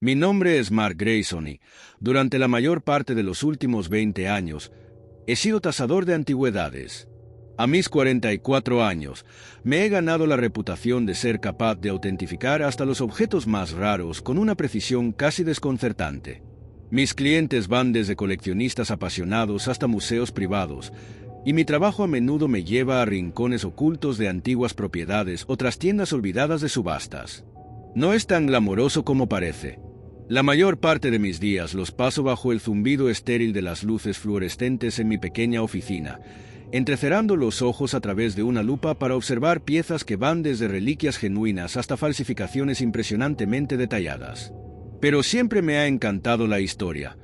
Mi nombre es Mark Grayson y, durante la mayor parte de los últimos 20 años, he sido tasador de antigüedades. A mis 44 años, me he ganado la reputación de ser capaz de autentificar hasta los objetos más raros con una precisión casi desconcertante. Mis clientes van desde coleccionistas apasionados hasta museos privados, y mi trabajo a menudo me lleva a rincones ocultos de antiguas propiedades o trastiendas olvidadas de subastas. No es tan glamoroso como parece. La mayor parte de mis días los paso bajo el zumbido estéril de las luces fluorescentes en mi pequeña oficina, entrecerrando los ojos a través de una lupa para observar piezas que van desde reliquias genuinas hasta falsificaciones impresionantemente detalladas. Pero siempre me ha encantado la historia.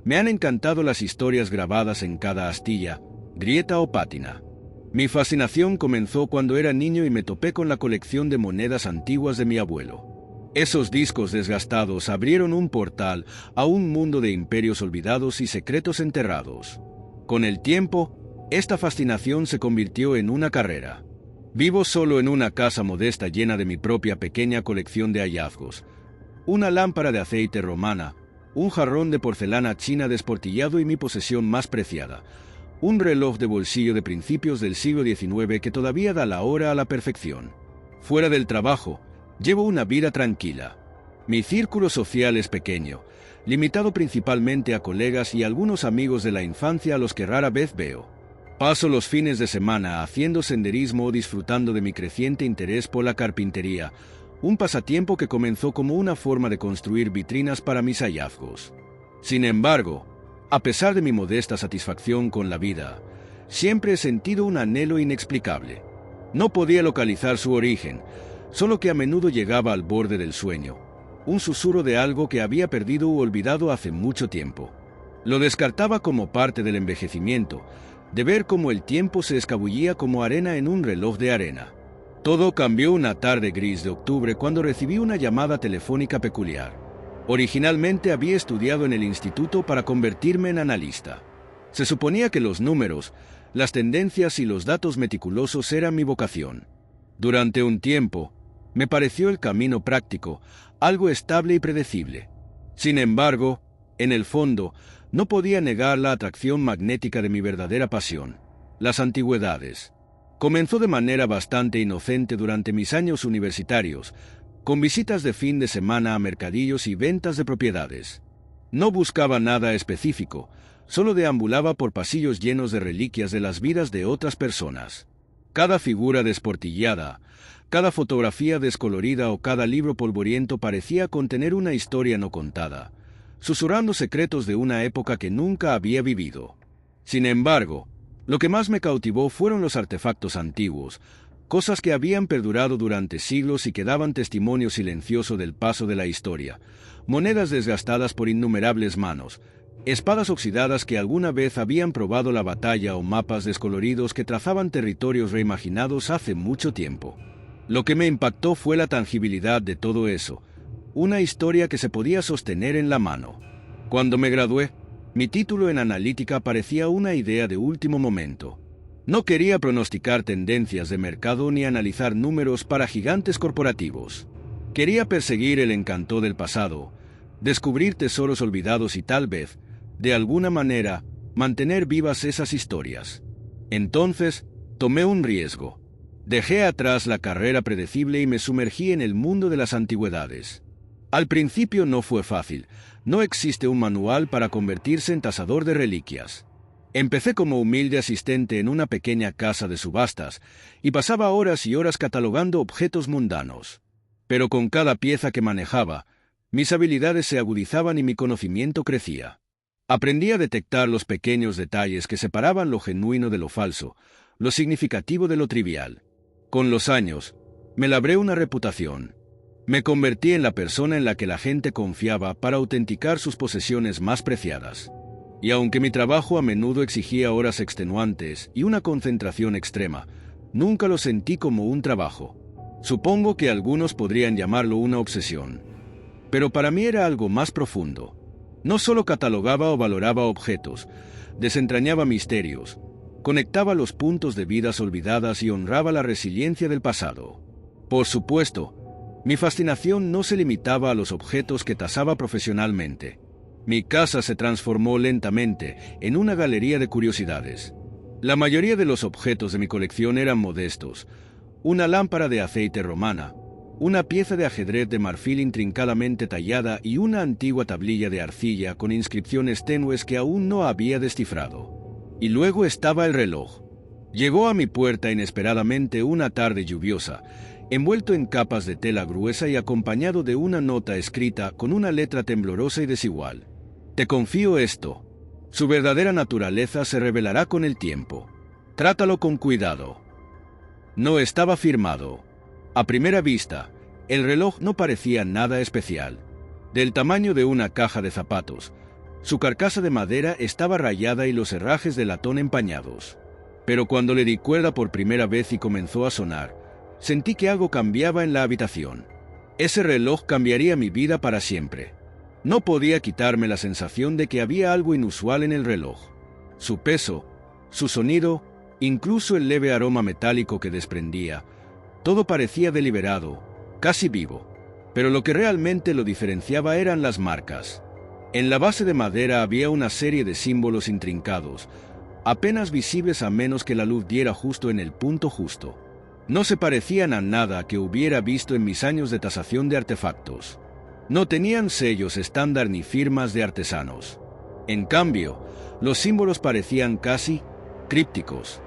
Me han encantado las historias grabadas en cada astilla, grieta o pátina. Mi fascinación comenzó cuando era niño y me topé con la colección de monedas antiguas de mi abuelo. Esos discos desgastados abrieron un portal a un mundo de imperios olvidados y secretos enterrados. Con el tiempo, esta fascinación se convirtió en una carrera. Vivo solo en una casa modesta llena de mi propia pequeña colección de hallazgos. Una lámpara de aceite romana, un jarrón de porcelana china desportillado y mi posesión más preciada, un reloj de bolsillo de principios del siglo XIX que todavía da la hora a la perfección. Fuera del trabajo, llevo una vida tranquila. Mi círculo social es pequeño, limitado principalmente a colegas y algunos amigos de la infancia a los que rara vez veo. Paso los fines de semana haciendo senderismo o disfrutando de mi creciente interés por la carpintería, un pasatiempo que comenzó como una forma de construir vitrinas para mis hallazgos. Sin embargo, a pesar de mi modesta satisfacción con la vida, siempre he sentido un anhelo inexplicable. No podía localizar su origen, solo que a menudo llegaba al borde del sueño, un susurro de algo que había perdido u olvidado hace mucho tiempo. Lo descartaba como parte del envejecimiento, de ver cómo el tiempo se escabullía como arena en un reloj de arena. Todo cambió una tarde gris de octubre cuando recibí una llamada telefónica peculiar. Originalmente había estudiado en el instituto para convertirme en analista. Se suponía que los números, las tendencias y los datos meticulosos eran mi vocación. Durante un tiempo, me pareció el camino práctico, algo estable y predecible. Sin embargo, en el fondo, no podía negar la atracción magnética de mi verdadera pasión, las antigüedades. Comenzó de manera bastante inocente durante mis años universitarios, con visitas de fin de semana a mercadillos y ventas de propiedades. No buscaba nada específico, solo deambulaba por pasillos llenos de reliquias de las vidas de otras personas. Cada figura desportillada, cada fotografía descolorida o cada libro polvoriento parecía contener una historia no contada, susurrando secretos de una época que nunca había vivido. Sin embargo, lo que más me cautivó fueron los artefactos antiguos, cosas que habían perdurado durante siglos y que daban testimonio silencioso del paso de la historia, monedas desgastadas por innumerables manos, espadas oxidadas que alguna vez habían probado la batalla o mapas descoloridos que trazaban territorios reimaginados hace mucho tiempo. Lo que me impactó fue la tangibilidad de todo eso, una historia que se podía sostener en la mano. Cuando me gradué, mi título en analítica parecía una idea de último momento. No quería pronosticar tendencias de mercado ni analizar números para gigantes corporativos. Quería perseguir el encanto del pasado, descubrir tesoros olvidados y tal vez, de alguna manera, mantener vivas esas historias. Entonces, tomé un riesgo. Dejé atrás la carrera predecible y me sumergí en el mundo de las antigüedades. Al principio no fue fácil. No existe un manual para convertirse en tasador de reliquias. Empecé como humilde asistente en una pequeña casa de subastas y pasaba horas y horas catalogando objetos mundanos. Pero con cada pieza que manejaba, mis habilidades se agudizaban y mi conocimiento crecía. Aprendí a detectar los pequeños detalles que separaban lo genuino de lo falso, lo significativo de lo trivial. Con los años, me labré una reputación. Me convertí en la persona en la que la gente confiaba para autenticar sus posesiones más preciadas. Y aunque mi trabajo a menudo exigía horas extenuantes y una concentración extrema, nunca lo sentí como un trabajo. Supongo que algunos podrían llamarlo una obsesión. Pero para mí era algo más profundo. No solo catalogaba o valoraba objetos, desentrañaba misterios, conectaba los puntos de vidas olvidadas y honraba la resiliencia del pasado. Por supuesto, Mi fascinación no se limitaba a los objetos que tasaba profesionalmente. Mi casa se transformó lentamente en una galería de curiosidades. La mayoría de los objetos de mi colección eran modestos: una lámpara de aceite romana, una pieza de ajedrez de marfil intrincadamente tallada y una antigua tablilla de arcilla con inscripciones tenues que aún no había descifrado. Y luego estaba el reloj. Llegó a mi puerta inesperadamente una tarde lluviosa, envuelto en capas de tela gruesa y acompañado de una nota escrita con una letra temblorosa y desigual. Te confío esto. Su verdadera naturaleza se revelará con el tiempo. Trátalo con cuidado. No estaba firmado. A primera vista, el reloj no parecía nada especial. Del tamaño de una caja de zapatos, su carcasa de madera estaba rayada y los herrajes de latón empañados. Pero cuando le di cuerda por primera vez y comenzó a sonar, sentí que algo cambiaba en la habitación. Ese reloj cambiaría mi vida para siempre. No podía quitarme la sensación de que había algo inusual en el reloj. Su peso, su sonido, incluso el leve aroma metálico que desprendía, todo parecía deliberado, casi vivo. Pero lo que realmente lo diferenciaba eran las marcas. En la base de madera había una serie de símbolos intrincados, apenas visibles a menos que la luz diera justo en el punto justo. No se parecían a nada que hubiera visto en mis años de tasación de artefactos. No tenían sellos estándar ni firmas de artesanos. En cambio, los símbolos parecían casi crípticos.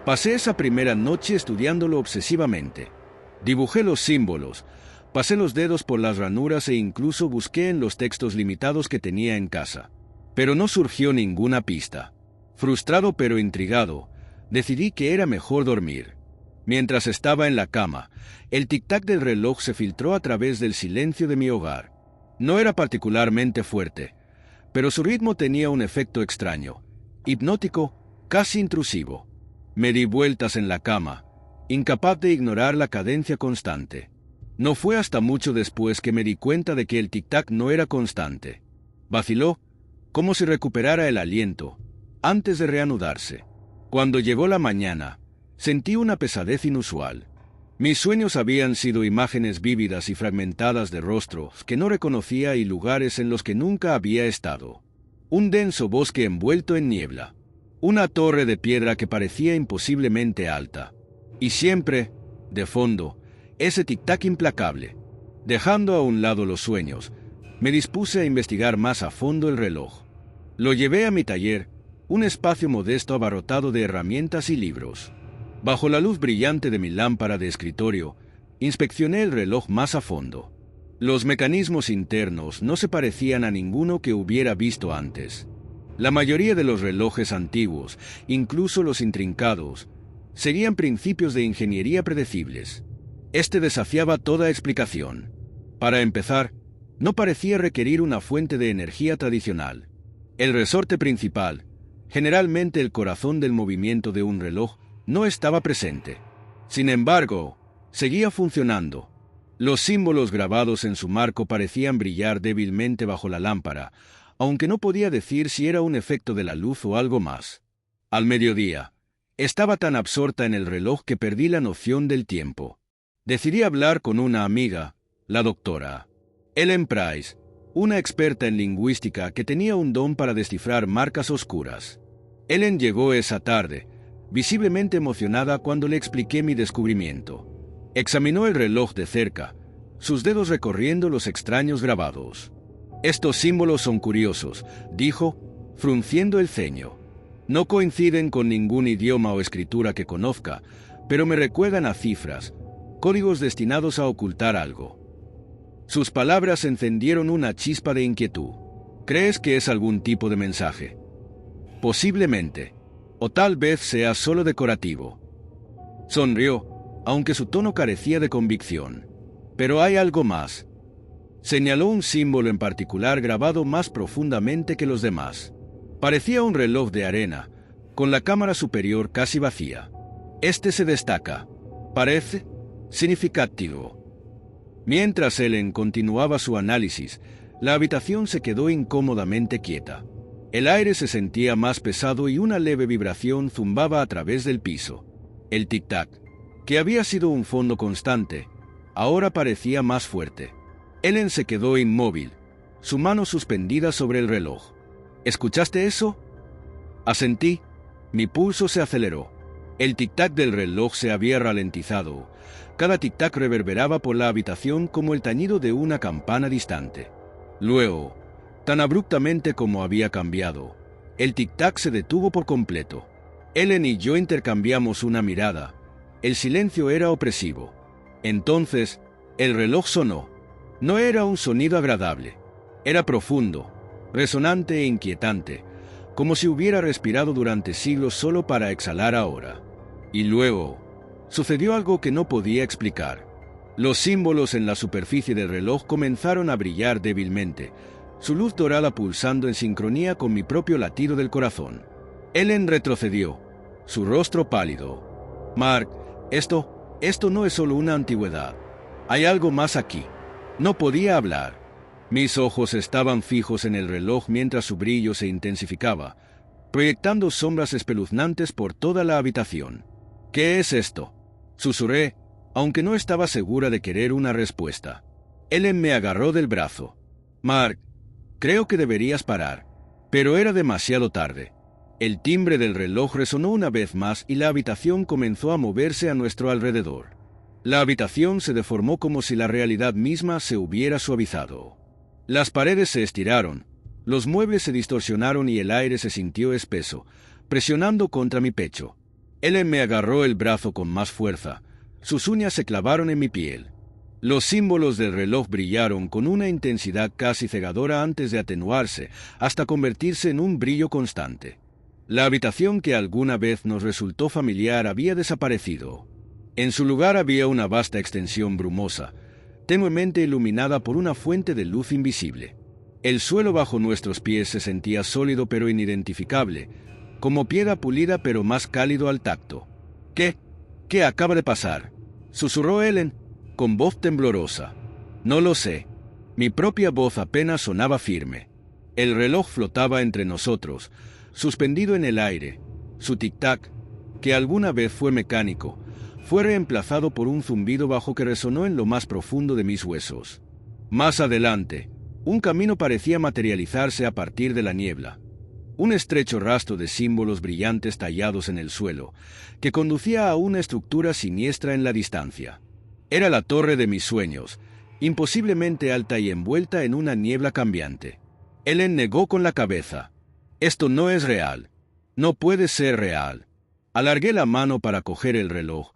Pasé esa primera noche estudiándolo obsesivamente. Dibujé los símbolos, pasé los dedos por las ranuras e incluso busqué en los textos limitados que tenía en casa. Pero no surgió ninguna pista. Frustrado pero intrigado, decidí que era mejor dormir. Mientras estaba en la cama, el tic-tac del reloj se filtró a través del silencio de mi hogar. No era particularmente fuerte, pero su ritmo tenía un efecto extraño, hipnótico, casi intrusivo. Me di vueltas en la cama, incapaz de ignorar la cadencia constante. No fue hasta mucho después que me di cuenta de que el tic-tac no era constante. Vaciló, como si recuperara el aliento, antes de reanudarse. Cuando llegó la mañana, sentí una pesadez inusual. Mis sueños habían sido imágenes vívidas y fragmentadas de rostros que no reconocía y lugares en los que nunca había estado. Un denso bosque envuelto en niebla. Una torre de piedra que parecía imposiblemente alta. Y siempre, de fondo, ese tic-tac implacable. Dejando a un lado los sueños, me dispuse a investigar más a fondo el reloj. Lo llevé a mi taller, un espacio modesto abarrotado de herramientas y libros. Bajo la luz brillante de mi lámpara de escritorio, inspeccioné el reloj más a fondo. Los mecanismos internos no se parecían a ninguno que hubiera visto antes. La mayoría de los relojes antiguos, incluso los intrincados, seguían principios de ingeniería predecibles. Este desafiaba toda explicación. Para empezar, no parecía requerir una fuente de energía tradicional. El resorte principal, generalmente el corazón del movimiento de un reloj, no estaba presente. Sin embargo, seguía funcionando. Los símbolos grabados en su marco parecían brillar débilmente bajo la lámpara, aunque no podía decir si era un efecto de la luz o algo más. Al mediodía, estaba tan absorta en el reloj que perdí la noción del tiempo. Decidí hablar con una amiga, la doctora Ellen Price, una experta en lingüística que tenía un don para descifrar marcas oscuras. Ellen llegó esa tarde, visiblemente emocionada cuando le expliqué mi descubrimiento. Examinó el reloj de cerca, sus dedos recorriendo los extraños grabados. «Estos símbolos son curiosos», dijo, frunciendo el ceño. «No coinciden con ningún idioma o escritura que conozca, pero me recuerdan a cifras, códigos destinados a ocultar algo». Sus palabras encendieron una chispa de inquietud. «¿Crees que es algún tipo de mensaje?» «Posiblemente. O tal vez sea solo decorativo». Sonrió, aunque su tono carecía de convicción. «Pero hay algo más». Señaló un símbolo en particular grabado más profundamente que los demás. Parecía un reloj de arena, con la cámara superior casi vacía. «Este se destaca. Parece significativo». Mientras Ellen continuaba su análisis, la habitación se quedó incómodamente quieta. El aire se sentía más pesado y una leve vibración zumbaba a través del piso. El tic-tac, que había sido un fondo constante, ahora parecía más fuerte. Ellen se quedó inmóvil, su mano suspendida sobre el reloj. ¿Escuchaste eso? Asentí. Mi pulso se aceleró. El tic-tac del reloj se había ralentizado. Cada tic-tac reverberaba por la habitación como el tañido de una campana distante. Luego, tan abruptamente como había cambiado, el tic-tac se detuvo por completo. Ellen y yo intercambiamos una mirada. El silencio era opresivo. Entonces, el reloj sonó. No era un sonido agradable. Era profundo, resonante e inquietante, como si hubiera respirado durante siglos solo para exhalar ahora. Y luego, sucedió algo que no podía explicar. Los símbolos en la superficie del reloj comenzaron a brillar débilmente, su luz dorada pulsando en sincronía con mi propio latido del corazón. Ellen retrocedió, su rostro pálido. Mark, esto no es solo una antigüedad. Hay algo más aquí. No podía hablar. Mis ojos estaban fijos en el reloj mientras su brillo se intensificaba, proyectando sombras espeluznantes por toda la habitación. ¿Qué es esto?, susurré, aunque no estaba segura de querer una respuesta. Ellen me agarró del brazo. Mark, creo que deberías parar. Pero era demasiado tarde. El timbre del reloj resonó una vez más y la habitación comenzó a moverse a nuestro alrededor. La habitación se deformó como si la realidad misma se hubiera suavizado. Las paredes se estiraron, los muebles se distorsionaron y el aire se sintió espeso, presionando contra mi pecho. Ellen me agarró el brazo con más fuerza. Sus uñas se clavaron en mi piel. Los símbolos del reloj brillaron con una intensidad casi cegadora antes de atenuarse, hasta convertirse en un brillo constante. La habitación que alguna vez nos resultó familiar había desaparecido. En su lugar había una vasta extensión brumosa, tenuemente iluminada por una fuente de luz invisible. El suelo bajo nuestros pies se sentía sólido pero inidentificable, como piedra pulida pero más cálido al tacto. ¿Qué acaba de pasar?, susurró Ellen, con voz temblorosa. No lo sé. Mi propia voz apenas sonaba firme. El reloj flotaba entre nosotros, suspendido en el aire. Su tic-tac, que alguna vez fue mecánico, fue reemplazado por un zumbido bajo que resonó en lo más profundo de mis huesos. Más adelante, un camino parecía materializarse a partir de la niebla. Un estrecho rastro de símbolos brillantes tallados en el suelo, que conducía a una estructura siniestra en la distancia. Era la torre de mis sueños, imposiblemente alta y envuelta en una niebla cambiante. Ellen negó con la cabeza. Esto no es real. No puede ser real. Alargué la mano para coger el reloj,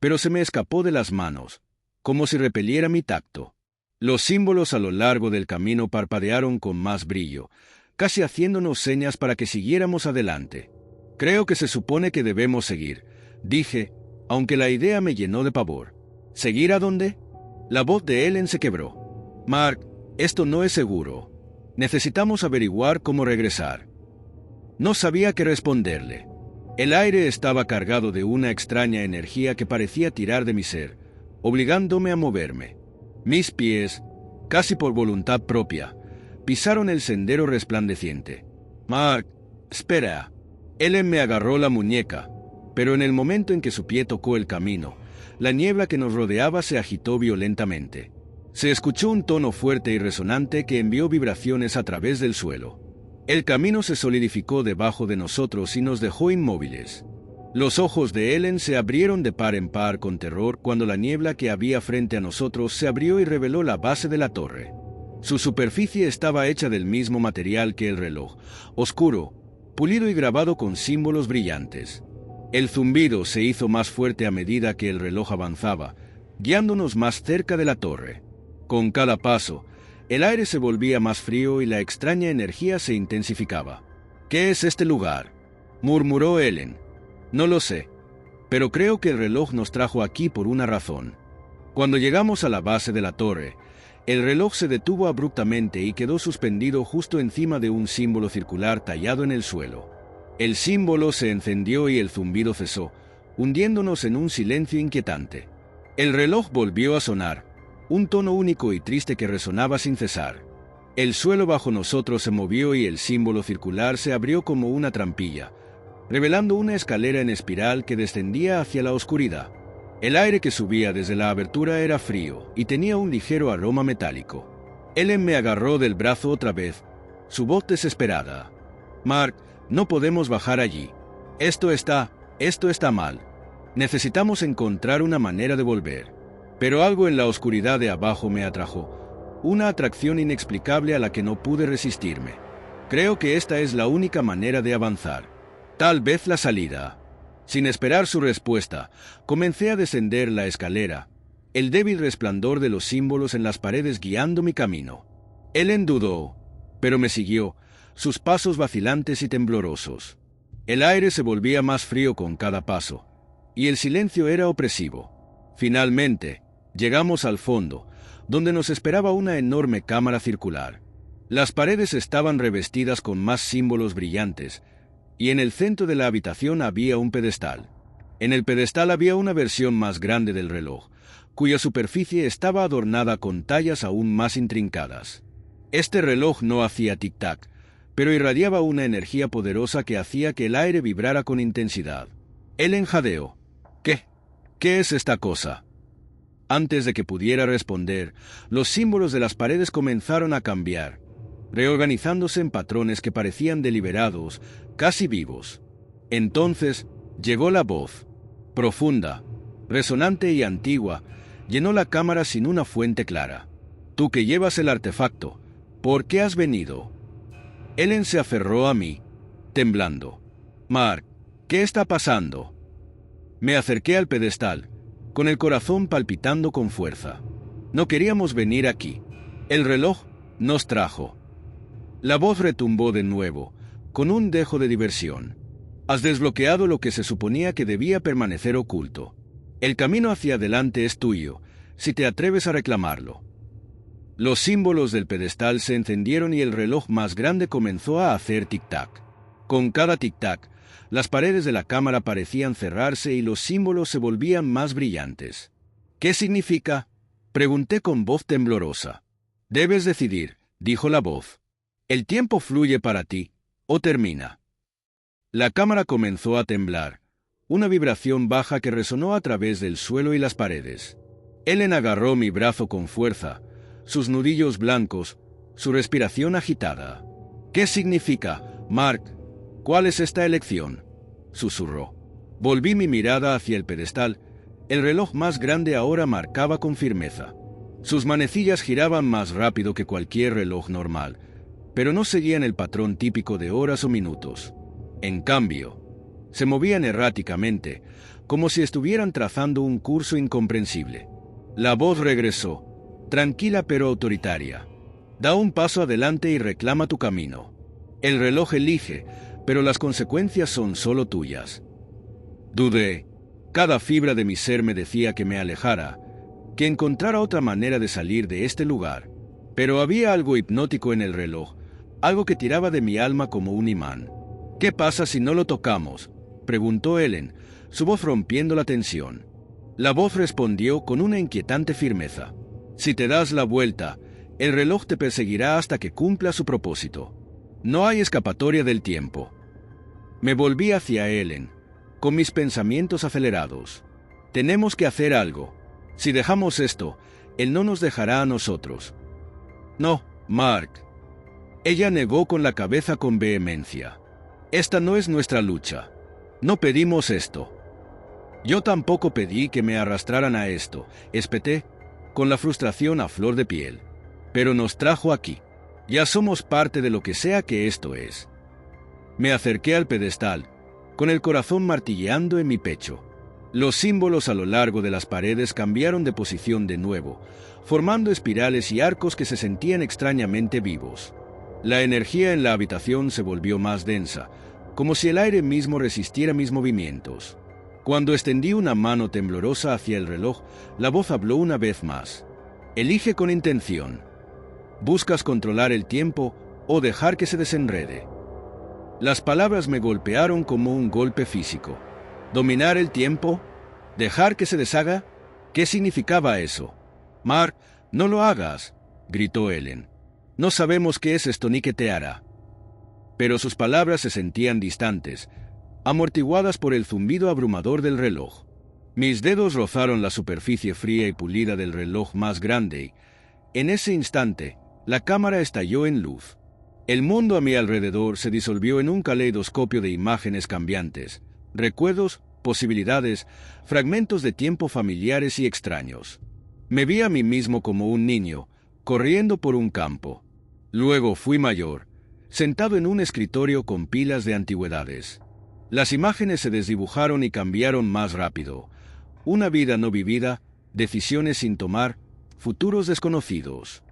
pero se me escapó de las manos, como si repeliera mi tacto. Los símbolos a lo largo del camino parpadearon con más brillo, casi haciéndonos señas para que siguiéramos adelante. Creo que se supone que debemos seguir, dije, aunque la idea me llenó de pavor. ¿Seguir a dónde? La voz de Ellen se quebró. Mark, esto no es seguro. Necesitamos averiguar cómo regresar. No sabía qué responderle. El aire estaba cargado de una extraña energía que parecía tirar de mi ser, obligándome a moverme. Mis pies, casi por voluntad propia, pisaron el sendero resplandeciente. Mark, espera. Ellen me agarró la muñeca, pero en el momento en que su pie tocó el camino, la niebla que nos rodeaba se agitó violentamente. Se escuchó un tono fuerte y resonante que envió vibraciones a través del suelo. El camino se solidificó debajo de nosotros y nos dejó inmóviles. Los ojos de Ellen se abrieron de par en par con terror cuando la niebla que había frente a nosotros se abrió y reveló la base de la torre. Su superficie estaba hecha del mismo material que el reloj, oscuro, pulido y grabado con símbolos brillantes. El zumbido se hizo más fuerte a medida que el reloj avanzaba, guiándonos más cerca de la torre. Con cada paso, el aire se volvía más frío y la extraña energía se intensificaba. ¿Qué es este lugar?, murmuró Ellen. No lo sé, pero creo que el reloj nos trajo aquí por una razón. Cuando llegamos a la base de la torre, el reloj se detuvo abruptamente y quedó suspendido justo encima de un símbolo circular tallado en el suelo. El símbolo se encendió y el zumbido cesó, hundiéndonos en un silencio inquietante. El reloj volvió a sonar, un tono único y triste que resonaba sin cesar. El suelo bajo nosotros se movió y el símbolo circular se abrió como una trampilla, revelando una escalera en espiral que descendía hacia la oscuridad. El aire que subía desde la abertura era frío y tenía un ligero aroma metálico. Ellen me agarró del brazo otra vez, su voz desesperada. «Mark, no podemos bajar allí. Esto está mal. Necesitamos encontrar una manera de volver». Pero algo en la oscuridad de abajo me atrajo, una atracción inexplicable a la que no pude resistirme. Creo que esta es la única manera de avanzar. Tal vez la salida. Sin esperar su respuesta, comencé a descender la escalera, el débil resplandor de los símbolos en las paredes guiando mi camino. Ellen dudó, pero me siguió, sus pasos vacilantes y temblorosos. El aire se volvía más frío con cada paso, y el silencio era opresivo. Finalmente, llegamos al fondo, donde nos esperaba una enorme cámara circular. Las paredes estaban revestidas con más símbolos brillantes, y en el centro de la habitación había un pedestal. En el pedestal había una versión más grande del reloj, cuya superficie estaba adornada con tallas aún más intrincadas. Este reloj no hacía tic-tac, pero irradiaba una energía poderosa que hacía que el aire vibrara con intensidad. Ellen jadeó. ¿Qué es esta cosa? Antes de que pudiera responder, los símbolos de las paredes comenzaron a cambiar, reorganizándose en patrones que parecían deliberados, casi vivos. Entonces llegó la voz, profunda, resonante y antigua, llenó la cámara sin una fuente clara. «Tú que llevas el artefacto, ¿por qué has venido?» Ellen se aferró a mí, temblando. «Mark, ¿qué está pasando?» Me acerqué al pedestal, con el corazón palpitando con fuerza. No queríamos venir aquí. El reloj nos trajo. La voz retumbó de nuevo, con un dejo de diversión. «Has desbloqueado lo que se suponía que debía permanecer oculto. El camino hacia adelante es tuyo, si te atreves a reclamarlo». Los símbolos del pedestal se encendieron y el reloj más grande comenzó a hacer tic-tac. Con cada tic-tac, las paredes de la cámara parecían cerrarse y los símbolos se volvían más brillantes. «¿Qué significa?», pregunté con voz temblorosa. «Debes decidir», dijo la voz. «El tiempo fluye para ti, o termina». La cámara comenzó a temblar, una vibración baja que resonó a través del suelo y las paredes. Ellen agarró mi brazo con fuerza, sus nudillos blancos, su respiración agitada. «¿Qué significa, Mark? ¿Cuál es esta elección?», susurró. Volví mi mirada hacia el pedestal. El reloj más grande ahora marcaba con firmeza. Sus manecillas giraban más rápido que cualquier reloj normal, pero no seguían el patrón típico de horas o minutos. En cambio, se movían erráticamente, como si estuvieran trazando un curso incomprensible. La voz regresó, tranquila pero autoritaria. «Da un paso adelante y reclama tu camino. El reloj elige, pero las consecuencias son solo tuyas». Dudé. Cada fibra de mi ser me decía que me alejara, que encontrara otra manera de salir de este lugar. Pero había algo hipnótico en el reloj, algo que tiraba de mi alma como un imán. «¿Qué pasa si no lo tocamos?», preguntó Ellen, su voz rompiendo la tensión. La voz respondió con una inquietante firmeza. «Si te das la vuelta, el reloj te perseguirá hasta que cumpla su propósito. No hay escapatoria del tiempo». Me volví hacia Ellen, con mis pensamientos acelerados. «Tenemos que hacer algo. Si dejamos esto, él no nos dejará a nosotros». «No, Mark». Ella negó con la cabeza con vehemencia. «Esta no es nuestra lucha. No pedimos esto». «Yo tampoco pedí que me arrastraran a esto», espeté, con la frustración a flor de piel. «Pero nos trajo aquí. Ya somos parte de lo que sea que esto es». Me acerqué al pedestal, con el corazón martilleando en mi pecho. Los símbolos a lo largo de las paredes cambiaron de posición de nuevo, formando espirales y arcos que se sentían extrañamente vivos. La energía en la habitación se volvió más densa, como si el aire mismo resistiera mis movimientos. Cuando extendí una mano temblorosa hacia el reloj, la voz habló una vez más. «Elige con intención. ¿Buscas controlar el tiempo o dejar que se desenrede?» Las palabras me golpearon como un golpe físico. ¿Dominar el tiempo? ¿Dejar que se deshaga? ¿Qué significaba eso? «Mark, no lo hagas», gritó Ellen. «No sabemos qué es esto ni qué te hará». Pero sus palabras se sentían distantes, amortiguadas por el zumbido abrumador del reloj. Mis dedos rozaron la superficie fría y pulida del reloj más grande y, en ese instante, la cámara estalló en luz. El mundo a mi alrededor se disolvió en un caleidoscopio de imágenes cambiantes, recuerdos, posibilidades, fragmentos de tiempo familiares y extraños. Me vi a mí mismo como un niño, corriendo por un campo. Luego fui mayor, sentado en un escritorio con pilas de antigüedades. Las imágenes se desdibujaron y cambiaron más rápido. Una vida no vivida, decisiones sin tomar, futuros desconocidos.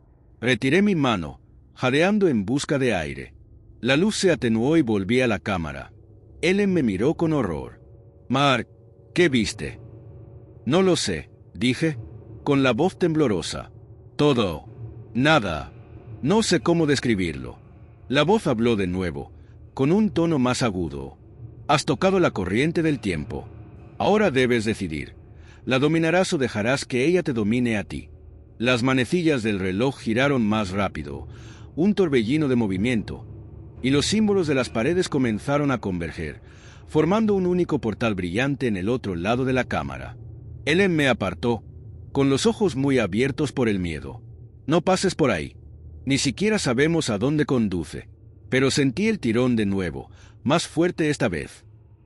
Retiré mi mano, jadeando en busca de aire. La luz se atenuó y volví a la cámara. Ellen me miró con horror. «Mark, ¿qué viste?» «No lo sé», dije, con la voz temblorosa. «Todo. Nada. No sé cómo describirlo». La voz habló de nuevo, con un tono más agudo. «Has tocado la corriente del tiempo. Ahora debes decidir. La dominarás o dejarás que ella te domine a ti». Las manecillas del reloj giraron más rápido, un torbellino de movimiento, y los símbolos de las paredes comenzaron a converger, formando un único portal brillante en el otro lado de la cámara. Ellen me apartó, con los ojos muy abiertos por el miedo. «No pases por ahí. Ni siquiera sabemos a dónde conduce». Pero sentí el tirón de nuevo, más fuerte esta vez.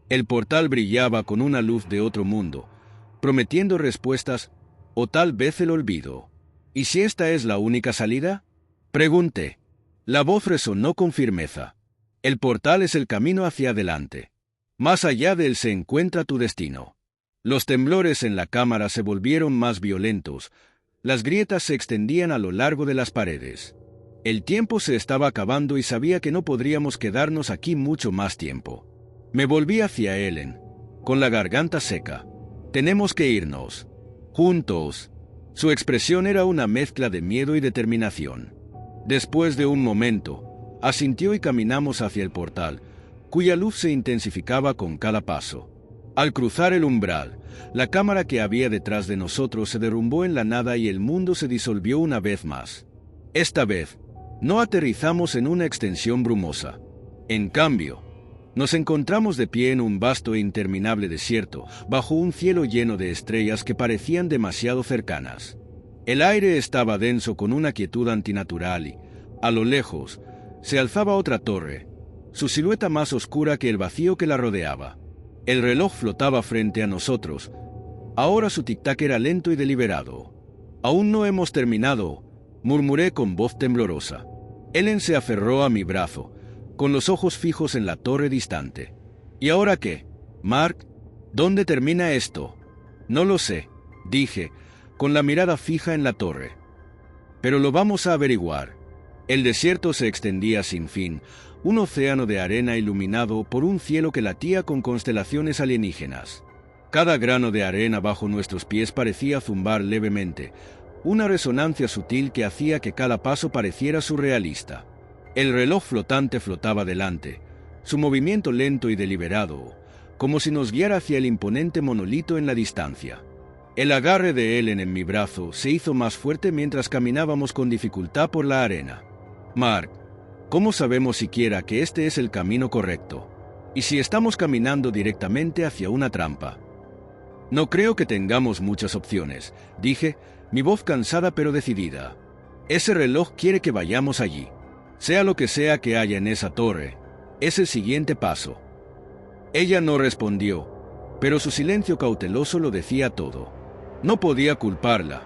El portal brillaba con una luz de otro mundo, prometiendo respuestas o tal vez el olvido. «¿Y si esta es la única salida?», pregunté. La voz resonó con firmeza. «El portal es el camino hacia adelante. Más allá de él se encuentra tu destino». Los temblores en la cámara se volvieron más violentos. Las grietas se extendían a lo largo de las paredes. El tiempo se estaba acabando y sabía que no podríamos quedarnos aquí mucho más tiempo. Me volví hacia Ellen, con la garganta seca. «Tenemos que irnos. Juntos». Su expresión era una mezcla de miedo y determinación. Después de un momento, asintió y caminamos hacia el portal, cuya luz se intensificaba con cada paso. Al cruzar el umbral, la cámara que había detrás de nosotros se derrumbó en la nada y el mundo se disolvió una vez más. Esta vez, no aterrizamos en una extensión brumosa. En cambio, nos encontramos de pie en un vasto e interminable desierto, bajo un cielo lleno de estrellas que parecían demasiado cercanas. El aire estaba denso con una quietud antinatural y, a lo lejos, se alzaba otra torre, su silueta más oscura que el vacío que la rodeaba. El reloj flotaba frente a nosotros. Ahora su tic-tac era lento y deliberado. «Aún no hemos terminado», murmuré con voz temblorosa. Ellen se aferró a mi brazo, con los ojos fijos en la torre distante. «¿Y ahora qué, Mark? ¿Dónde termina esto?» «No lo sé», dije, con la mirada fija en la torre. «Pero lo vamos a averiguar». El desierto se extendía sin fin, un océano de arena iluminado por un cielo que latía con constelaciones alienígenas. Cada grano de arena bajo nuestros pies parecía zumbar levemente, una resonancia sutil que hacía que cada paso pareciera surrealista. El reloj flotante flotaba delante, su movimiento lento y deliberado, como si nos guiara hacia el imponente monolito en la distancia. El agarre de Ellen en mi brazo se hizo más fuerte mientras caminábamos con dificultad por la arena. «Mark, ¿cómo sabemos siquiera que este es el camino correcto? ¿Y si estamos caminando directamente hacia una trampa?» «No creo que tengamos muchas opciones», dije, mi voz cansada pero decidida. «Ese reloj quiere que vayamos allí. Sea lo que sea que haya en esa torre, es el siguiente paso». Ella no respondió, pero su silencio cauteloso lo decía todo. No podía culparla.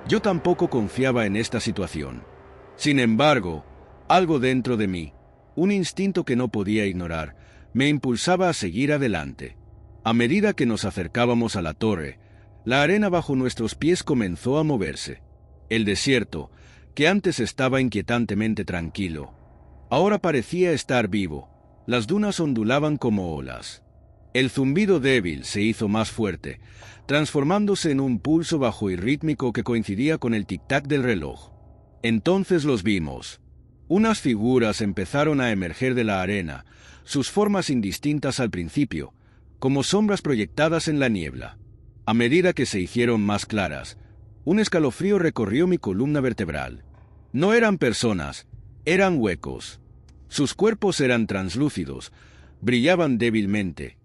Yo tampoco confiaba en esta situación. Sin embargo, algo dentro de mí, un instinto que no podía ignorar, me impulsaba a seguir adelante. A medida que nos acercábamos a la torre, la arena bajo nuestros pies comenzó a moverse. El desierto, que antes estaba inquietantemente tranquilo, ahora parecía estar vivo. Las dunas ondulaban como olas. El zumbido débil se hizo más fuerte, transformándose en un pulso bajo y rítmico que coincidía con el tic-tac del reloj. Entonces los vimos. Unas figuras empezaron a emerger de la arena, sus formas indistintas al principio, como sombras proyectadas en la niebla. A medida que se hicieron más claras, un escalofrío recorrió mi columna vertebral. No eran personas, eran huecos. Sus cuerpos eran translúcidos, brillaban débilmente,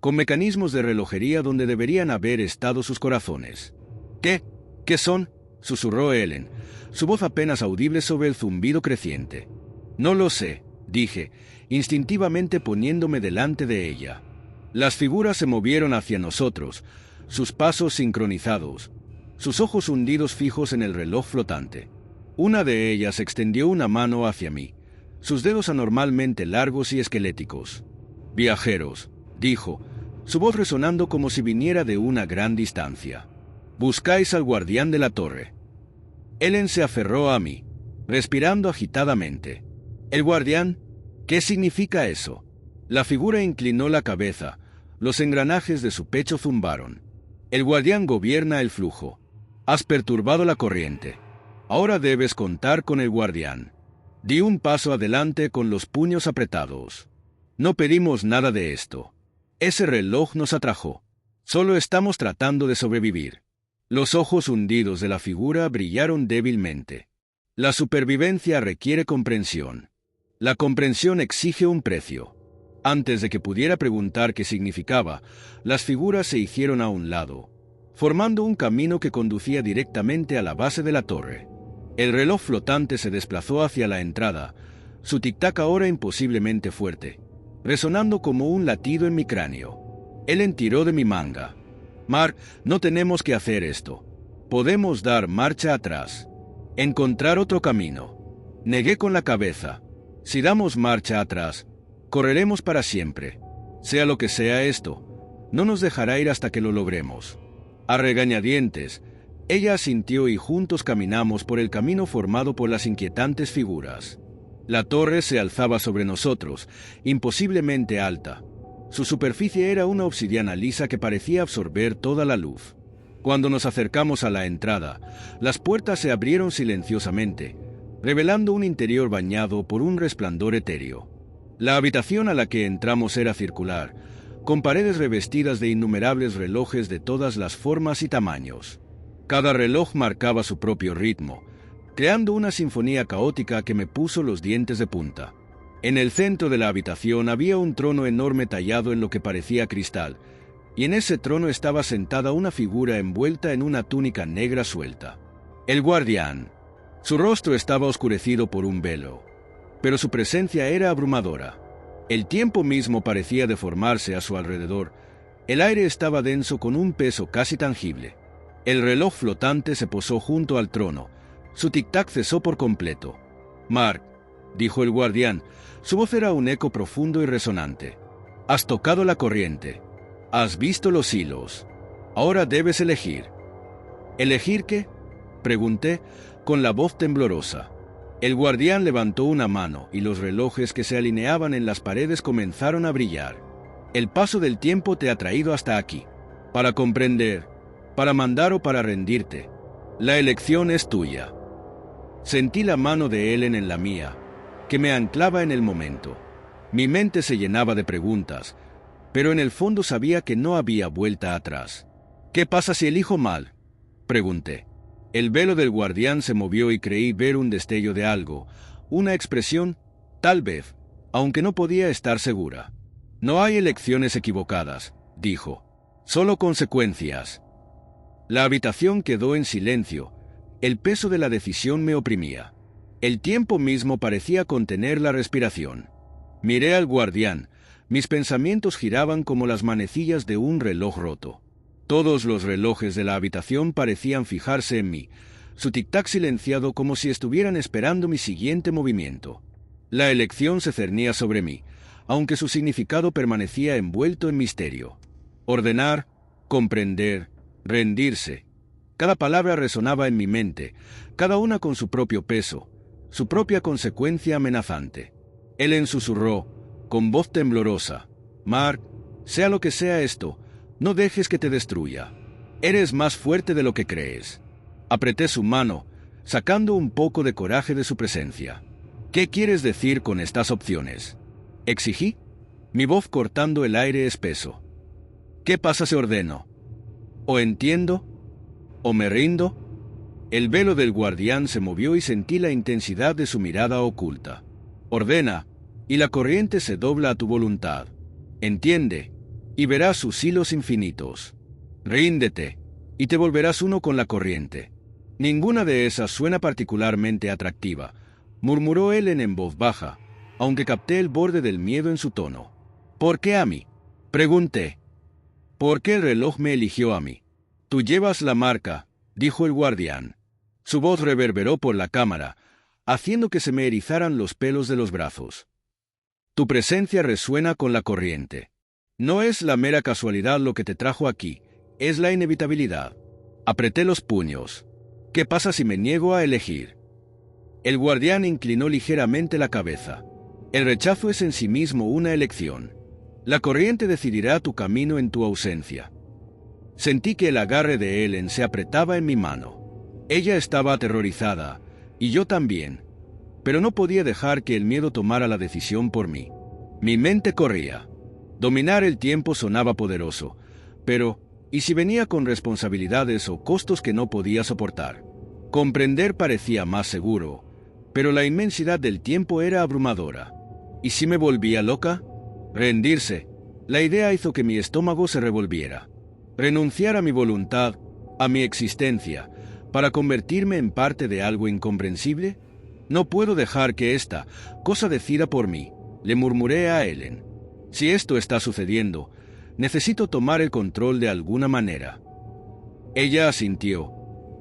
con mecanismos de relojería donde deberían haber estado sus corazones. ¿Qué? ¿Qué son?, susurró Ellen, su voz apenas audible sobre el zumbido creciente. No lo sé, dije, instintivamente poniéndome delante de ella. Las figuras se movieron hacia nosotros, sus pasos sincronizados, sus ojos hundidos fijos en el reloj flotante. Una de ellas extendió una mano hacia mí, sus dedos anormalmente largos y esqueléticos. «Viajeros», dijo, su voz resonando como si viniera de una gran distancia. «Buscáis al guardián de la torre». Ellen se aferró a mí, respirando agitadamente. «¿El guardián? ¿Qué significa eso?» La figura inclinó la cabeza, los engranajes de su pecho zumbaron. «El guardián gobierna el flujo. Has perturbado la corriente. Ahora debes contar con el guardián». Di un paso adelante con los puños apretados. «No pedimos nada de esto. Ese reloj nos atrajo. Solo estamos tratando de sobrevivir». Los ojos hundidos de la figura brillaron débilmente. «La supervivencia requiere comprensión. La comprensión exige un precio». Antes de que pudiera preguntar qué significaba, las figuras se hicieron a un lado, formando un camino que conducía directamente a la base de la torre. El reloj flotante se desplazó hacia la entrada, su tic-tac ahora imposiblemente fuerte, resonando como un latido en mi cráneo. Ellen tiró de mi manga. «Mark, no tenemos que hacer esto. Podemos dar marcha atrás. Encontrar otro camino». Negué con la cabeza. «Si damos marcha atrás, correremos para siempre. Sea lo que sea esto, no nos dejará ir hasta que lo logremos». A regañadientes, ella asintió y juntos caminamos por el camino formado por las inquietantes figuras. La torre se alzaba sobre nosotros, imposiblemente alta. Su superficie era una obsidiana lisa que parecía absorber toda la luz. Cuando nos acercamos a la entrada, las puertas se abrieron silenciosamente, revelando un interior bañado por un resplandor etéreo. La habitación a la que entramos era circular, con paredes revestidas de innumerables relojes de todas las formas y tamaños. Cada reloj marcaba su propio ritmo, creando una sinfonía caótica que me puso los dientes de punta. En el centro de la habitación había un trono enorme tallado en lo que parecía cristal, y en ese trono estaba sentada una figura envuelta en una túnica negra suelta. El guardián. Su rostro estaba oscurecido por un velo, pero su presencia era abrumadora. El tiempo mismo parecía deformarse a su alrededor. El aire estaba denso con un peso casi tangible. El reloj flotante se posó junto al trono. Su tic-tac cesó por completo. «Mark», dijo el guardián, su voz era un eco profundo y resonante. «Has tocado la corriente. Has visto los hilos. Ahora debes elegir». «¿Elegir qué?», pregunté, con la voz temblorosa. El guardián levantó una mano y los relojes que se alineaban en las paredes comenzaron a brillar. «El paso del tiempo te ha traído hasta aquí. Para comprender, para mandar o para rendirte. La elección es tuya». Sentí la mano de Ellen en la mía, que me anclaba en el momento. Mi mente se llenaba de preguntas, pero en el fondo sabía que no había vuelta atrás. «¿Qué pasa si elijo mal?», pregunté. El velo del guardián se movió y creí ver un destello de algo, una expresión, tal vez, aunque no podía estar segura. «No hay elecciones equivocadas», dijo, «solo consecuencias». La habitación quedó en silencio. El peso de la decisión me oprimía. El tiempo mismo parecía contener la respiración. Miré al guardián. Mis pensamientos giraban como las manecillas de un reloj roto. Todos los relojes de la habitación parecían fijarse en mí, su tic-tac silenciado como si estuvieran esperando mi siguiente movimiento. La elección se cernía sobre mí, aunque su significado permanecía envuelto en misterio. Ordenar, comprender, rendirse. Cada palabra resonaba en mi mente, cada una con su propio peso, su propia consecuencia amenazante. Ellen susurró, con voz temblorosa, «Mark, sea lo que sea esto, no dejes que te destruya. Eres más fuerte de lo que crees». Apreté su mano, sacando un poco de coraje de su presencia. «¿Qué quieres decir con estas opciones?», exigí, mi voz cortando el aire espeso. «¿Qué pasa si ordeno? O entiendo, o me rindo». El velo del guardián se movió y sentí la intensidad de su mirada oculta. «Ordena, y la corriente se dobla a tu voluntad. Entiende, y verás sus hilos infinitos. Ríndete, y te volverás uno con la corriente. Ninguna de esas suena particularmente atractiva, murmuró Ellen en voz baja, aunque capté el borde del miedo en su tono. ¿Por qué a mí?, pregunté. ¿Por qué el reloj me eligió a mí? Tú llevas la marca, dijo el guardián. Su voz reverberó por la cámara, haciendo que se me erizaran los pelos de los brazos. Tu presencia resuena con la corriente. No es la mera casualidad lo que te trajo aquí, es la inevitabilidad. Apreté los puños. ¿Qué pasa si me niego a elegir? El guardián inclinó ligeramente la cabeza. El rechazo es en sí mismo una elección. La corriente decidirá tu camino en tu ausencia. Sentí que el agarre de Ellen se apretaba en mi mano. Ella estaba aterrorizada, y yo también, pero no podía dejar que el miedo tomara la decisión por mí. Mi mente corría. Dominar el tiempo sonaba poderoso, pero ¿y si venía con responsabilidades o costos que no podía soportar? Comprender parecía más seguro, pero la inmensidad del tiempo era abrumadora. ¿Y si me volvía loca? Rendirse. La idea hizo que mi estómago se revolviera. Renunciar a mi voluntad, a mi existencia, para convertirme en parte de algo incomprensible. No puedo dejar que esta cosa decida por mí, le murmuré a Ellen. Si esto está sucediendo, necesito tomar el control de alguna manera. Ella asintió,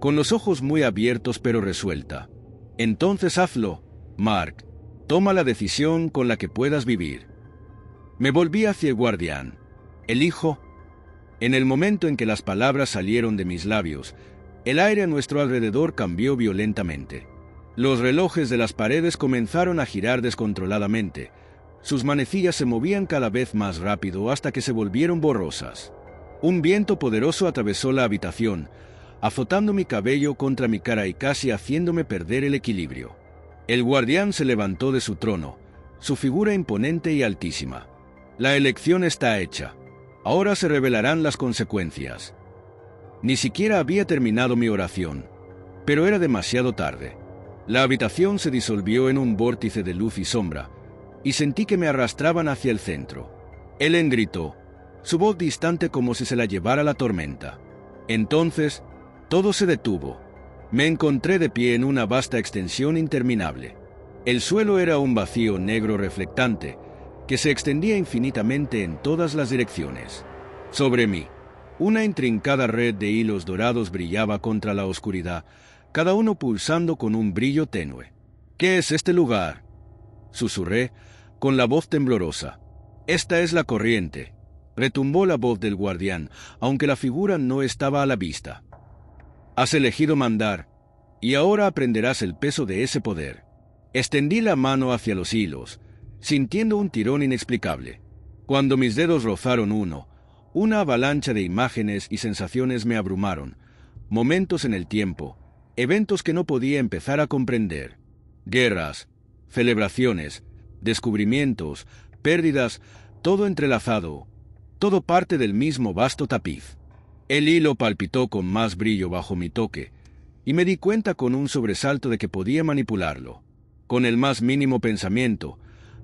con los ojos muy abiertos pero resuelta. Entonces hazlo, Mark. Toma la decisión con la que puedas vivir. Me volví hacia el guardián. Elijo. En el momento en que las palabras salieron de mis labios, el aire a nuestro alrededor cambió violentamente. Los relojes de las paredes comenzaron a girar descontroladamente. Sus manecillas se movían cada vez más rápido hasta que se volvieron borrosas. Un viento poderoso atravesó la habitación, azotando mi cabello contra mi cara y casi haciéndome perder el equilibrio. El guardián se levantó de su trono, su figura imponente y altísima. La elección está hecha. Ahora se revelarán las consecuencias. Ni siquiera había terminado mi oración, pero era demasiado tarde. La habitación se disolvió en un vórtice de luz y sombra, y sentí que me arrastraban hacia el centro. Ellen gritó, su voz distante como si se la llevara la tormenta. Entonces, todo se detuvo. Me encontré de pie en una vasta extensión interminable. El suelo era un vacío negro reflectante, que se extendía infinitamente en todas las direcciones. Sobre mí, una intrincada red de hilos dorados brillaba contra la oscuridad, cada uno pulsando con un brillo tenue. ¿Qué es este lugar?, susurré, con la voz temblorosa. Esta es la corriente, retumbó la voz del guardián, aunque la figura no estaba a la vista. Has elegido mandar, y ahora aprenderás el peso de ese poder. Extendí la mano hacia los hilos, sintiendo un tirón inexplicable. Cuando mis dedos rozaron uno, una avalancha de imágenes y sensaciones me abrumaron, momentos en el tiempo, eventos que no podía empezar a comprender. Guerras, celebraciones, descubrimientos, pérdidas, todo entrelazado, todo parte del mismo vasto tapiz. El hilo palpitó con más brillo bajo mi toque, y me di cuenta con un sobresalto de que podía manipularlo. Con el más mínimo pensamiento,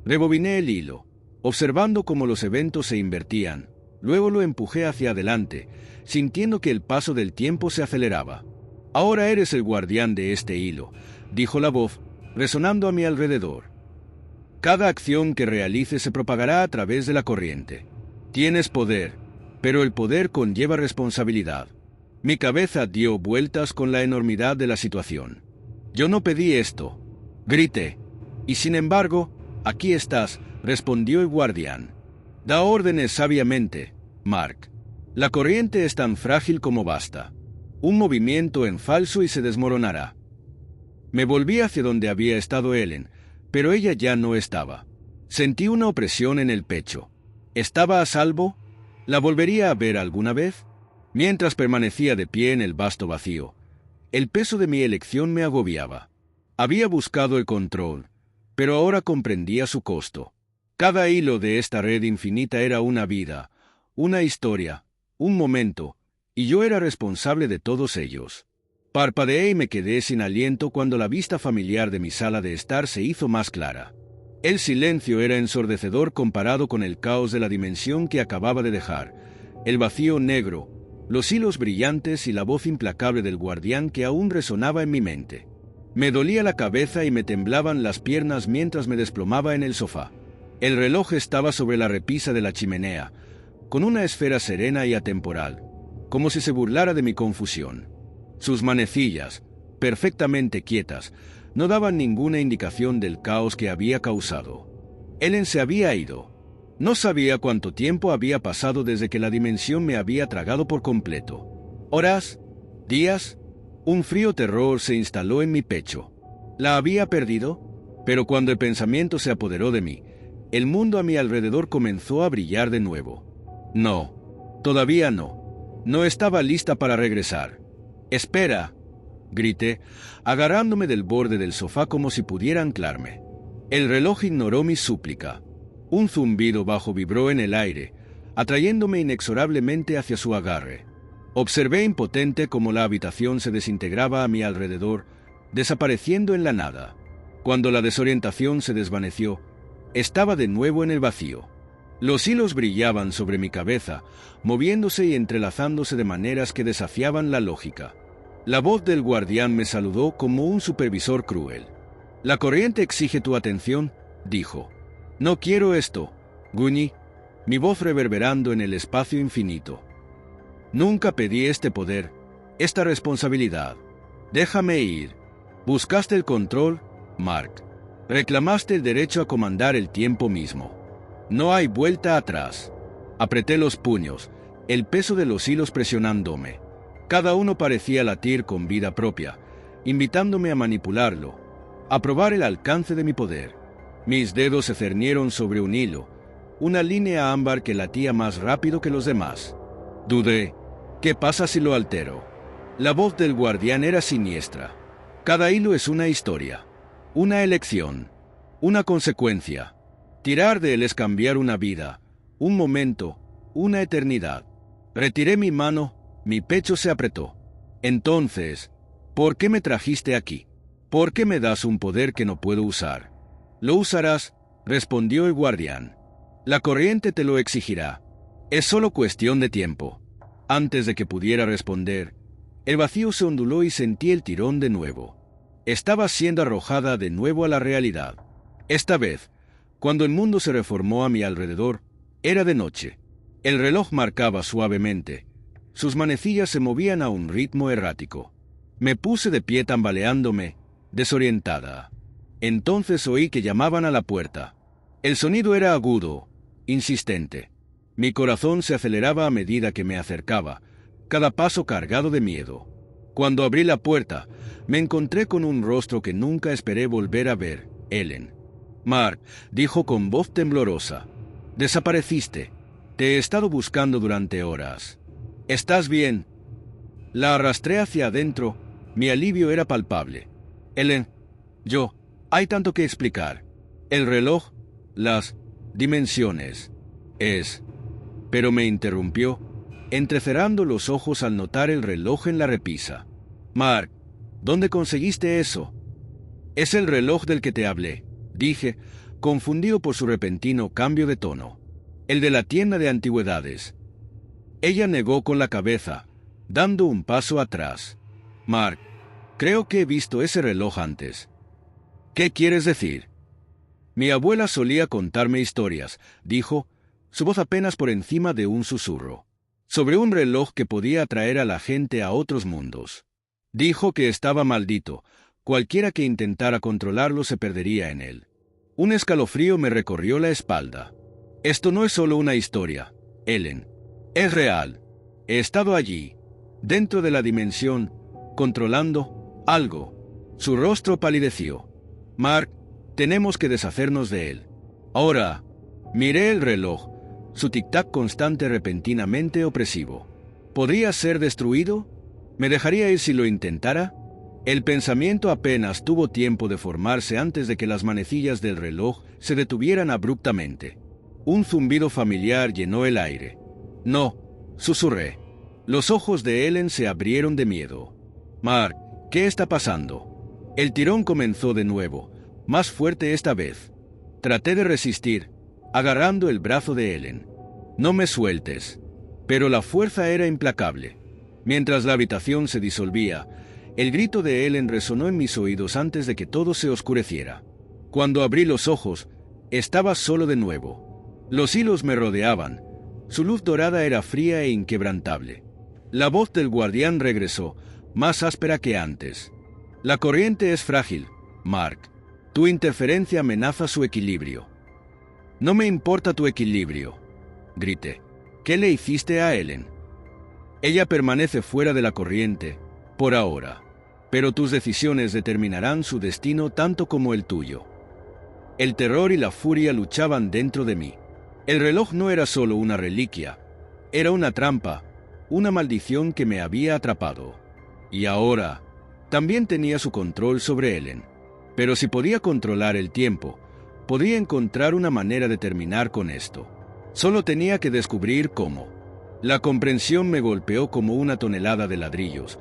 rebobiné el hilo, observando cómo los eventos se invertían. Luego lo empujé hacia adelante, sintiendo que el paso del tiempo se aceleraba. Ahora eres el guardián de este hilo, dijo la voz, resonando a mi alrededor. Cada acción que realices se propagará a través de la corriente. Tienes poder, pero el poder conlleva responsabilidad. Mi cabeza dio vueltas con la enormidad de la situación. Yo no pedí esto, grité, y sin embargo, aquí estás, respondió el guardián. Da órdenes sabiamente, Mark. La corriente es tan frágil como basta. Un movimiento en falso y se desmoronará. Me volví hacia donde había estado Ellen, pero ella ya no estaba. Sentí una opresión en el pecho. ¿Estaba a salvo? ¿La volvería a ver alguna vez? Mientras permanecía de pie en el vasto vacío, el peso de mi elección me agobiaba. Había buscado el control, pero ahora comprendía su costo. Cada hilo de esta red infinita era una vida, una historia, un momento, y yo era responsable de todos ellos. Parpadeé y me quedé sin aliento cuando la vista familiar de mi sala de estar se hizo más clara. El silencio era ensordecedor comparado con el caos de la dimensión que acababa de dejar, el vacío negro, los hilos brillantes y la voz implacable del guardián que aún resonaba en mi mente. Me dolía la cabeza y me temblaban las piernas mientras me desplomaba en el sofá. El reloj estaba sobre la repisa de la chimenea, con una esfera serena y atemporal, como si se burlara de mi confusión. Sus manecillas, perfectamente quietas, no daban ninguna indicación del caos que había causado. Ellen se había ido. No sabía cuánto tiempo había pasado desde que la dimensión me había tragado por completo. ¿Horas? ¿Días? Un frío terror se instaló en mi pecho. ¿La había perdido? Pero cuando el pensamiento se apoderó de mí, el mundo a mi alrededor comenzó a brillar de nuevo. No, todavía no. No estaba lista para regresar. «¡Espera!», grité, agarrándome del borde del sofá como si pudiera anclarme. El reloj ignoró mi súplica. Un zumbido bajo vibró en el aire, atrayéndome inexorablemente hacia su agarre. Observé impotente cómo la habitación se desintegraba a mi alrededor, desapareciendo en la nada. Cuando la desorientación se desvaneció, estaba de nuevo en el vacío. Los hilos brillaban sobre mi cabeza, moviéndose y entrelazándose de maneras que desafiaban la lógica. La voz del guardián me saludó como un supervisor cruel. «La corriente exige tu atención», dijo. «No quiero esto, Gunny», mi voz reverberando en el espacio infinito. «Nunca pedí este poder, esta responsabilidad. Déjame ir. Buscaste el control, Mark. Reclamaste el derecho a comandar el tiempo mismo. No hay vuelta atrás». Apreté los puños, el peso de los hilos presionándome. Cada uno parecía latir con vida propia, invitándome a manipularlo, a probar el alcance de mi poder. Mis dedos se cernieron sobre un hilo, una línea ámbar que latía más rápido que los demás. Dudé, ¿qué pasa si lo altero? La voz del guardián era siniestra. Cada hilo es una historia, una elección, una consecuencia. Tirar de él es cambiar una vida, un momento, una eternidad. Retiré mi mano. Mi pecho se apretó. «Entonces, ¿por qué me trajiste aquí? ¿Por qué me das un poder que no puedo usar?» «Lo usarás», respondió el guardián. «La corriente te lo exigirá. Es solo cuestión de tiempo». Antes de que pudiera responder, el vacío se onduló y sentí el tirón de nuevo. Estaba siendo arrojada de nuevo a la realidad. Esta vez, cuando el mundo se reformó a mi alrededor, era de noche. El reloj marcaba suavemente. Sus manecillas se movían a un ritmo errático. Me puse de pie tambaleándome, desorientada. Entonces oí que llamaban a la puerta. El sonido era agudo, insistente. Mi corazón se aceleraba a medida que me acercaba, cada paso cargado de miedo. Cuando abrí la puerta, me encontré con un rostro que nunca esperé volver a ver, Ellen. «Mark», dijo con voz temblorosa, «desapareciste. Te he estado buscando durante horas. ¿Estás bien?» La arrastré hacia adentro. Mi alivio era palpable. «Ellen, hay tanto que explicar. El reloj, las dimensiones, Pero me interrumpió, entrecerrando los ojos al notar el reloj en la repisa. «Mark, ¿dónde conseguiste eso?» «Es el reloj del que te hablé», dije, confundido por su repentino cambio de tono. «El de la tienda de antigüedades». Ella negó con la cabeza, dando un paso atrás. «Mark, creo que he visto ese reloj antes». «¿Qué quieres decir?» «Mi abuela solía contarme historias», dijo, su voz apenas por encima de un susurro, sobre un reloj que podía atraer a la gente a otros mundos. Dijo que estaba maldito. Cualquiera que intentara controlarlo se perdería en él. Un escalofrío me recorrió la espalda. «Esto no es solo una historia, Ellen. Es real. He estado allí, dentro de la dimensión, controlando algo». Su rostro palideció. «Mark, tenemos que deshacernos de él. Ahora». Miré el reloj, su tic-tac constante repentinamente opresivo. ¿Podría ser destruido? ¿Me dejaría ir si lo intentara? El pensamiento apenas tuvo tiempo de formarse antes de que las manecillas del reloj se detuvieran abruptamente. Un zumbido familiar llenó el aire. «No», susurré. Los ojos de Ellen se abrieron de miedo. «Mark, ¿qué está pasando?» El tirón comenzó de nuevo, más fuerte esta vez. Traté de resistir, agarrando el brazo de Ellen. «No me sueltes». Pero la fuerza era implacable. Mientras la habitación se disolvía, el grito de Ellen resonó en mis oídos antes de que todo se oscureciera. Cuando abrí los ojos, estaba solo de nuevo. Los hilos me rodeaban. Su luz dorada era fría e inquebrantable. La voz del guardián regresó, más áspera que antes. «La corriente es frágil, Mark. Tu interferencia amenaza su equilibrio». «No me importa tu equilibrio», grité. «¿Qué le hiciste a Ellen?» «Ella permanece fuera de la corriente, por ahora, pero tus decisiones determinarán su destino tanto como el tuyo». El terror y la furia luchaban dentro de mí. El reloj no era solo una reliquia, era una trampa, una maldición que me había atrapado. Y ahora, también tenía su control sobre Ellen. Pero si podía controlar el tiempo, podría encontrar una manera de terminar con esto. Solo tenía que descubrir cómo. La comprensión me golpeó como una tonelada de ladrillos,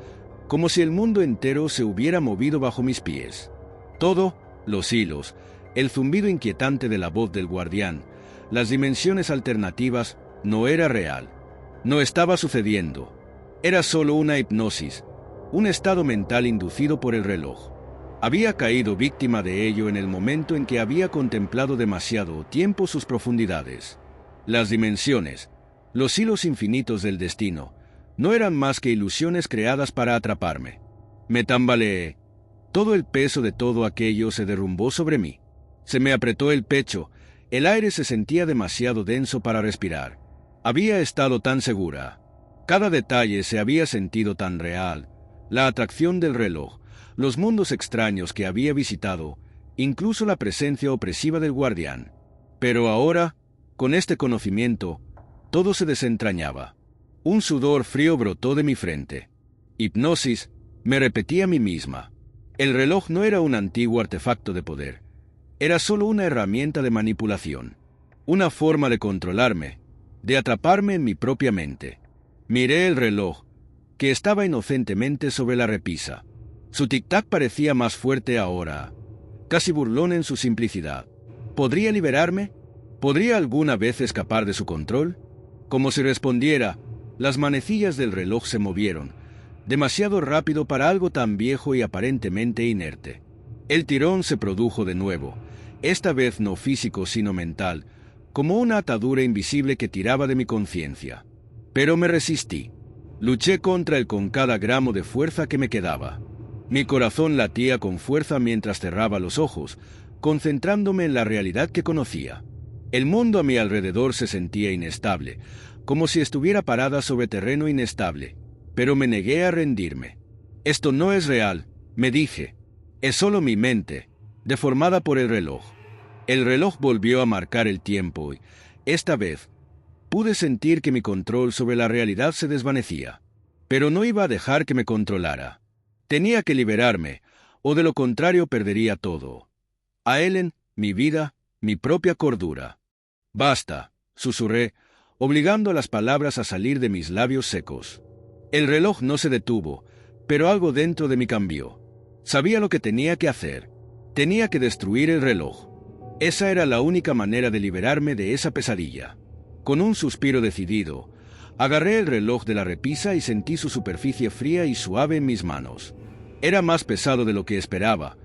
como si el mundo entero se hubiera movido bajo mis pies. Todo, los hilos, el zumbido inquietante de la voz del guardián, las dimensiones alternativas, no era real. No estaba sucediendo. Era solo una hipnosis, un estado mental inducido por el reloj. Había caído víctima de ello en el momento en que había contemplado demasiado tiempo sus profundidades. Las dimensiones, los hilos infinitos del destino, no eran más que ilusiones creadas para atraparme. Me tambaleé. Todo el peso de todo aquello se derrumbó sobre mí. Se me apretó el pecho, el aire se sentía demasiado denso para respirar. Había estado tan segura. Cada detalle se había sentido tan real. La atracción del reloj, los mundos extraños que había visitado, incluso la presencia opresiva del guardián. Pero ahora, con este conocimiento, todo se desentrañaba. Un sudor frío brotó de mi frente. Hipnosis, me repetí a mí misma. El reloj no era un antiguo artefacto de poder. Era solo una herramienta de manipulación. Una forma de controlarme, de atraparme en mi propia mente. Miré el reloj, que estaba inocentemente sobre la repisa. Su tic-tac parecía más fuerte ahora, casi burlón en su simplicidad. ¿Podría liberarme? ¿Podría alguna vez escapar de su control? Como si respondiera, las manecillas del reloj se movieron, demasiado rápido para algo tan viejo y aparentemente inerte. El tirón se produjo de nuevo, esta vez no físico sino mental, como una atadura invisible que tiraba de mi conciencia. Pero me resistí. Luché contra él con cada gramo de fuerza que me quedaba. Mi corazón latía con fuerza mientras cerraba los ojos, concentrándome en la realidad que conocía. El mundo a mi alrededor se sentía inestable, como si estuviera parada sobre terreno inestable, pero me negué a rendirme. Esto no es real, me dije. Es solo mi mente, deformada por el reloj. El reloj volvió a marcar el tiempo y, esta vez, pude sentir que mi control sobre la realidad se desvanecía. Pero no iba a dejar que me controlara. Tenía que liberarme, o de lo contrario perdería todo. A Ellen, mi vida, mi propia cordura. «Basta», susurré, obligando a las palabras a salir de mis labios secos. El reloj no se detuvo, pero algo dentro de mí cambió. Sabía lo que tenía que hacer. Tenía que destruir el reloj. Esa era la única manera de liberarme de esa pesadilla. Con un suspiro decidido, agarré el reloj de la repisa y sentí su superficie fría y suave en mis manos. Era más pesado de lo que esperaba,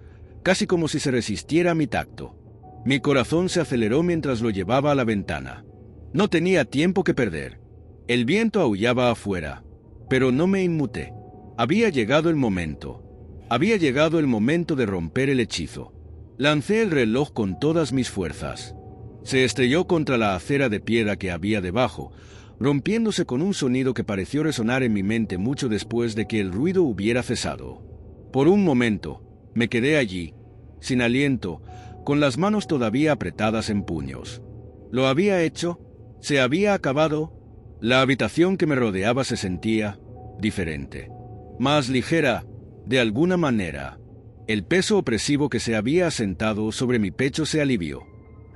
casi como si se resistiera a mi tacto. Mi corazón se aceleró mientras lo llevaba a la ventana. No tenía tiempo que perder. El viento aullaba afuera, pero no me inmuté. Había llegado el momento. Había llegado el momento de romper el hechizo. Lancé el reloj con todas mis fuerzas. Se estrelló contra la acera de piedra que había debajo, rompiéndose con un sonido que pareció resonar en mi mente mucho después de que el ruido hubiera cesado. Por un momento, me quedé allí, sin aliento, con las manos todavía apretadas en puños. ¿Lo había hecho? ¿Se había acabado? La habitación que me rodeaba se sentía diferente, más ligera, de alguna manera. El peso opresivo que se había asentado sobre mi pecho se alivió.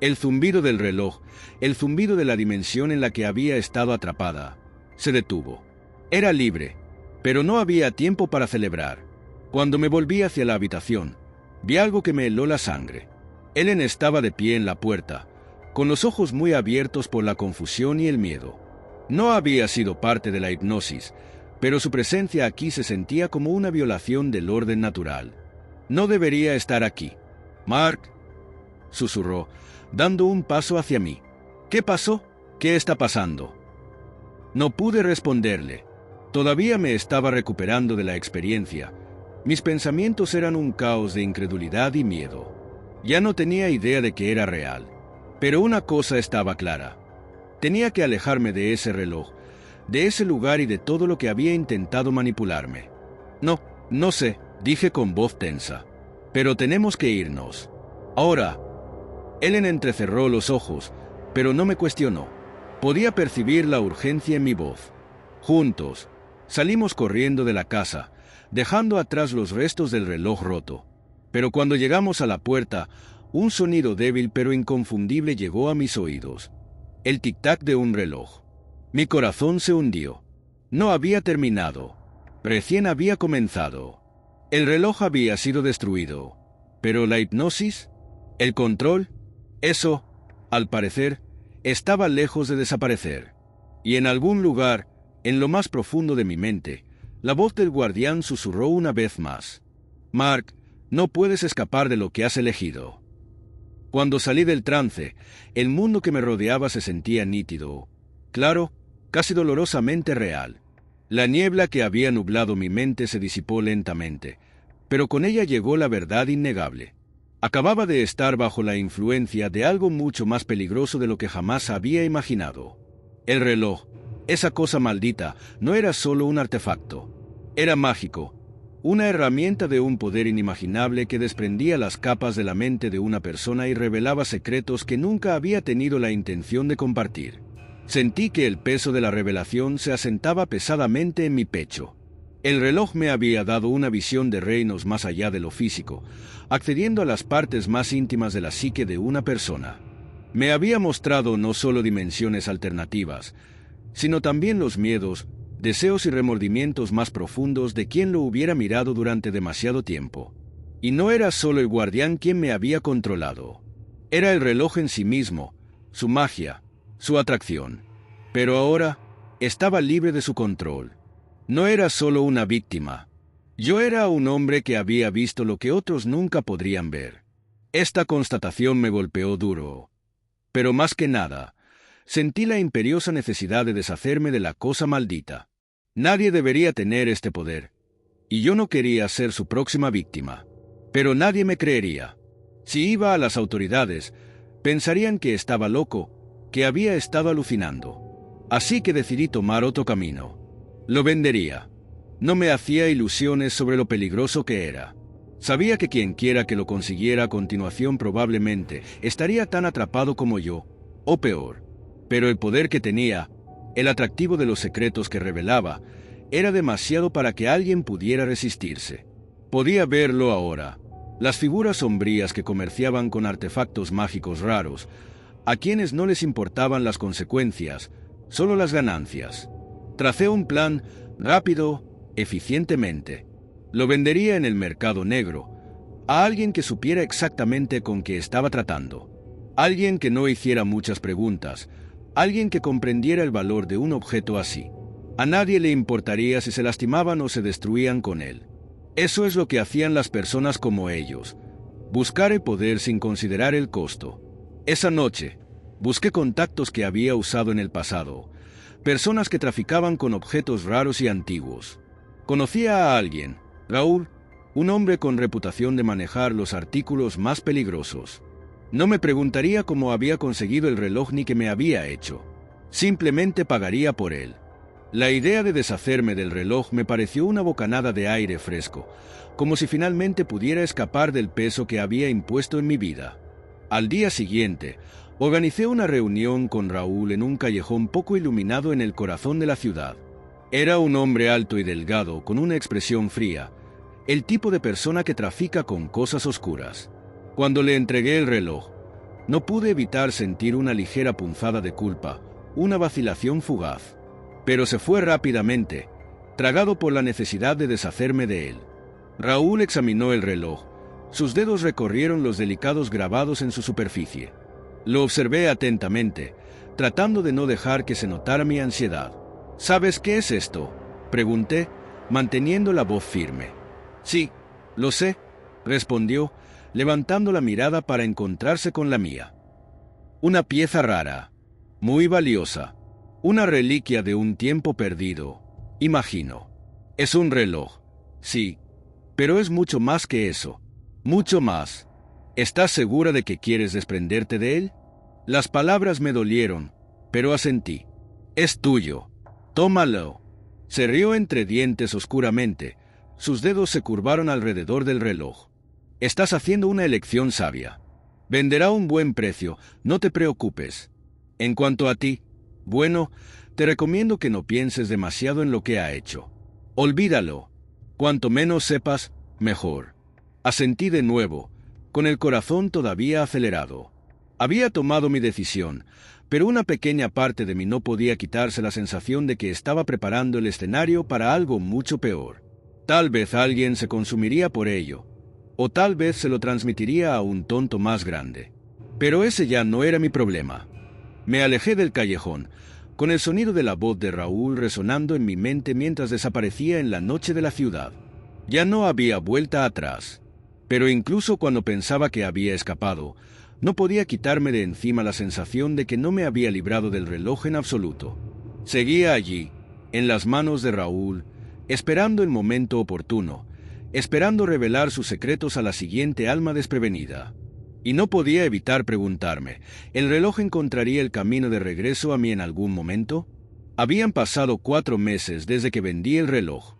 El zumbido del reloj, el zumbido de la dimensión en la que había estado atrapada, se detuvo. Era libre, pero no había tiempo para celebrar. Cuando me volví hacia la habitación, vi algo que me heló la sangre. Ellen estaba de pie en la puerta, con los ojos muy abiertos por la confusión y el miedo. No había sido parte de la hipnosis, pero su presencia aquí se sentía como una violación del orden natural. No debería estar aquí. «Mark», susurró, dando un paso hacia mí. «¿Qué pasó? ¿Qué está pasando?» No pude responderle. Todavía me estaba recuperando de la experiencia. Mis pensamientos eran un caos de incredulidad y miedo. Ya no tenía idea de que era real. Pero una cosa estaba clara. Tenía que alejarme de ese reloj, de ese lugar y de todo lo que había intentado manipularme. No sé, dije con voz tensa. Pero tenemos que irnos. Ahora. Ellen entrecerró los ojos, pero no me cuestionó. Podía percibir la urgencia en mi voz. Juntos, salimos corriendo de la casa, dejando atrás los restos del reloj roto. Pero cuando llegamos a la puerta, un sonido débil pero inconfundible llegó a mis oídos. El tic-tac de un reloj. Mi corazón se hundió. No había terminado. Recién había comenzado. El reloj había sido destruido. Pero la hipnosis, el control, eso, al parecer, estaba lejos de desaparecer. Y en algún lugar, en lo más profundo de mi mente, la voz del guardián susurró una vez más. «Mark, no puedes escapar de lo que has elegido». Cuando salí del trance, el mundo que me rodeaba se sentía nítido, claro, casi dolorosamente real. La niebla que había nublado mi mente se disipó lentamente, pero con ella llegó la verdad innegable. Acababa de estar bajo la influencia de algo mucho más peligroso de lo que jamás había imaginado. El reloj, esa cosa maldita, no era solo un artefacto. Era mágico, una herramienta de un poder inimaginable que desprendía las capas de la mente de una persona y revelaba secretos que nunca había tenido la intención de compartir. Sentí que el peso de la revelación se asentaba pesadamente en mi pecho. El reloj me había dado una visión de reinos más allá de lo físico, accediendo a las partes más íntimas de la psique de una persona. Me había mostrado no solo dimensiones alternativas, sino también los miedos, deseos y remordimientos más profundos de quien lo hubiera mirado durante demasiado tiempo. Y no era solo el guardián quien me había controlado. Era el reloj en sí mismo, su magia, su atracción. Pero ahora estaba libre de su control. No era solo una víctima. Yo era un hombre que había visto lo que otros nunca podrían ver. Esta constatación me golpeó duro. Pero más que nada, sentí la imperiosa necesidad de deshacerme de la cosa maldita. Nadie debería tener este poder, y yo no quería ser su próxima víctima. Pero nadie me creería. Si iba a las autoridades, pensarían que estaba loco, que había estado alucinando. Así que decidí tomar otro camino. Lo vendería. No me hacía ilusiones sobre lo peligroso que era. Sabía que quienquiera que lo consiguiera a continuación probablemente estaría tan atrapado como yo, o peor. Pero el poder que tenía, el atractivo de los secretos que revelaba, era demasiado para que alguien pudiera resistirse. Podía verlo ahora. Las figuras sombrías que comerciaban con artefactos mágicos raros, a quienes no les importaban las consecuencias, solo las ganancias. Tracé un plan rápido, eficientemente. Lo vendería en el mercado negro, a alguien que supiera exactamente con qué estaba tratando. Alguien que no hiciera muchas preguntas, alguien que comprendiera el valor de un objeto así. A nadie le importaría si se lastimaban o se destruían con él. Eso es lo que hacían las personas como ellos, buscar el poder sin considerar el costo. Esa noche, busqué contactos que había usado en el pasado, personas que traficaban con objetos raros y antiguos. Conocía a alguien, Raúl, un hombre con reputación de manejar los artículos más peligrosos. No me preguntaría cómo había conseguido el reloj ni qué me había hecho. Simplemente pagaría por él. La idea de deshacerme del reloj me pareció una bocanada de aire fresco, como si finalmente pudiera escapar del peso que había impuesto en mi vida. Al día siguiente, organicé una reunión con Raúl en un callejón poco iluminado en el corazón de la ciudad. Era un hombre alto y delgado, con una expresión fría, el tipo de persona que trafica con cosas oscuras. Cuando le entregué el reloj, no pude evitar sentir una ligera punzada de culpa, una vacilación fugaz. Pero se fue rápidamente, tragado por la necesidad de deshacerme de él. Raúl examinó el reloj, Sus dedos recorrieron los delicados grabados en su superficie. Lo observé atentamente, tratando de no dejar que se notara mi ansiedad. ¿Sabes qué es esto?, pregunté, manteniendo la voz firme. Sí, lo sé, respondió, levantando la mirada para encontrarse con la mía. Una pieza rara, muy valiosa, una reliquia de un tiempo perdido, imagino. Es un reloj, sí, pero es mucho más que eso, mucho más. ¿Estás segura de que quieres desprenderte de él? Las palabras me dolieron, pero asentí. Es tuyo, tómalo. Se rió entre dientes oscuramente. Sus dedos se curvaron alrededor del reloj. Estás haciendo una elección sabia. Venderá a un buen precio, no te preocupes. En cuanto a ti, bueno, te recomiendo que no pienses demasiado en lo que ha hecho. Olvídalo. Cuanto menos sepas, mejor. Asentí de nuevo, con el corazón todavía acelerado. Había tomado mi decisión, pero una pequeña parte de mí no podía quitarse la sensación de que estaba preparando el escenario para algo mucho peor. Tal vez alguien se consumiría por ello, o tal vez se lo transmitiría a un tonto más grande. Pero ese ya no era mi problema. Me alejé del callejón, con el sonido de la voz de Raúl resonando en mi mente mientras desaparecía en la noche de la ciudad. Ya no había vuelta atrás, pero incluso cuando pensaba que había escapado, no podía quitarme de encima la sensación de que no me había librado del reloj en absoluto. Seguía allí, en las manos de Raúl, esperando el momento oportuno, esperando revelar sus secretos a la siguiente alma desprevenida. Y no podía evitar preguntarme, ¿el reloj encontraría el camino de regreso a mí en algún momento? Habían pasado 4 meses desde que vendí el reloj.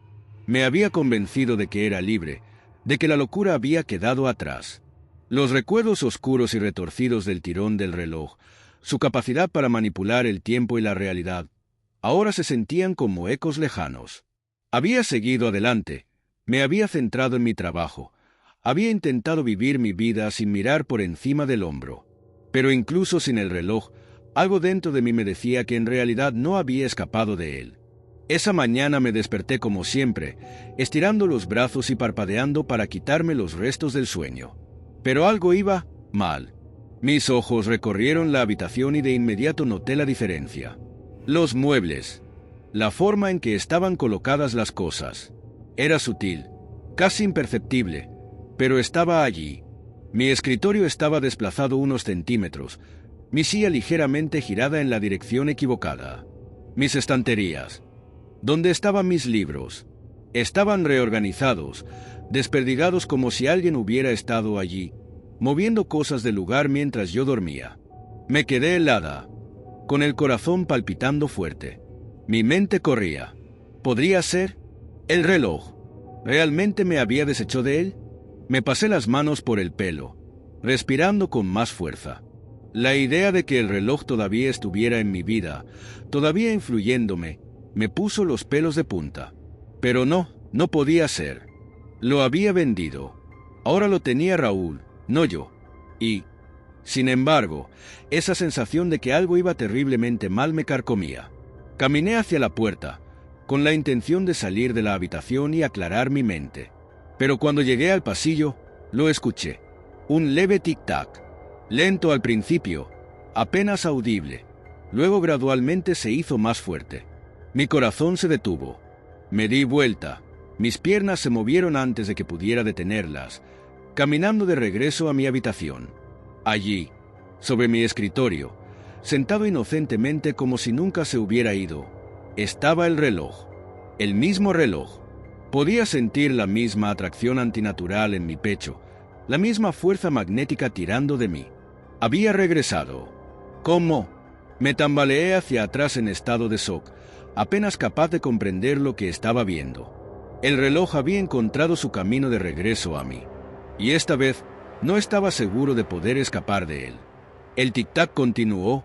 Me había convencido de que era libre, de que la locura había quedado atrás. Los recuerdos oscuros y retorcidos del tirón del reloj, su capacidad para manipular el tiempo y la realidad, ahora se sentían como ecos lejanos. Había seguido adelante, me había centrado en mi trabajo, había intentado vivir mi vida sin mirar por encima del hombro. Pero incluso sin el reloj, algo dentro de mí me decía que en realidad no había escapado de él. Esa mañana me desperté como siempre, estirando los brazos y parpadeando para quitarme los restos del sueño. Pero algo iba mal. Mis ojos recorrieron la habitación y de inmediato noté la diferencia. Los muebles, la forma en que estaban colocadas las cosas. Era sutil, casi imperceptible, pero estaba allí. Mi escritorio estaba desplazado unos centímetros, mi silla ligeramente girada en la dirección equivocada. Mis estanterías, donde estaban mis libros, estaban reorganizados, desperdigados como si alguien hubiera estado allí, moviendo cosas del lugar mientras yo dormía. Me quedé helada, con el corazón palpitando fuerte. Mi mente corría. ¿Podría ser? El reloj. ¿Realmente me había deshecho de él? Me pasé las manos por el pelo, respirando con más fuerza. La idea de que el reloj todavía estuviera en mi vida, todavía influyéndome, me puso los pelos de punta. Pero no podía ser. Lo había vendido. Ahora lo tenía Raúl, no yo. Y, sin embargo, esa sensación de que algo iba terriblemente mal me carcomía. Caminé hacia la puerta, con la intención de salir de la habitación y aclarar mi mente. Pero cuando llegué al pasillo, lo escuché. Un leve tic-tac. Lento al principio, apenas audible. Luego gradualmente se hizo más fuerte. Mi corazón se detuvo. Me di vuelta. Mis piernas se movieron antes de que pudiera detenerlas, caminando de regreso a mi habitación. Allí, sobre mi escritorio, sentado inocentemente como si nunca se hubiera ido, estaba el reloj. El mismo reloj. Podía sentir la misma atracción antinatural en mi pecho, la misma fuerza magnética tirando de mí. Había regresado. ¿Cómo? Me tambaleé hacia atrás en estado de shock, apenas capaz de comprender lo que estaba viendo. El reloj había encontrado su camino de regreso a mí, y esta vez no estaba seguro de poder escapar de él. El tic-tac continuó,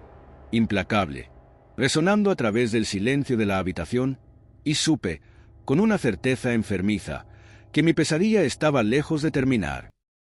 implacable, resonando a través del silencio de la habitación, y supe, con una certeza enfermiza, que mi pesadilla estaba lejos de terminar.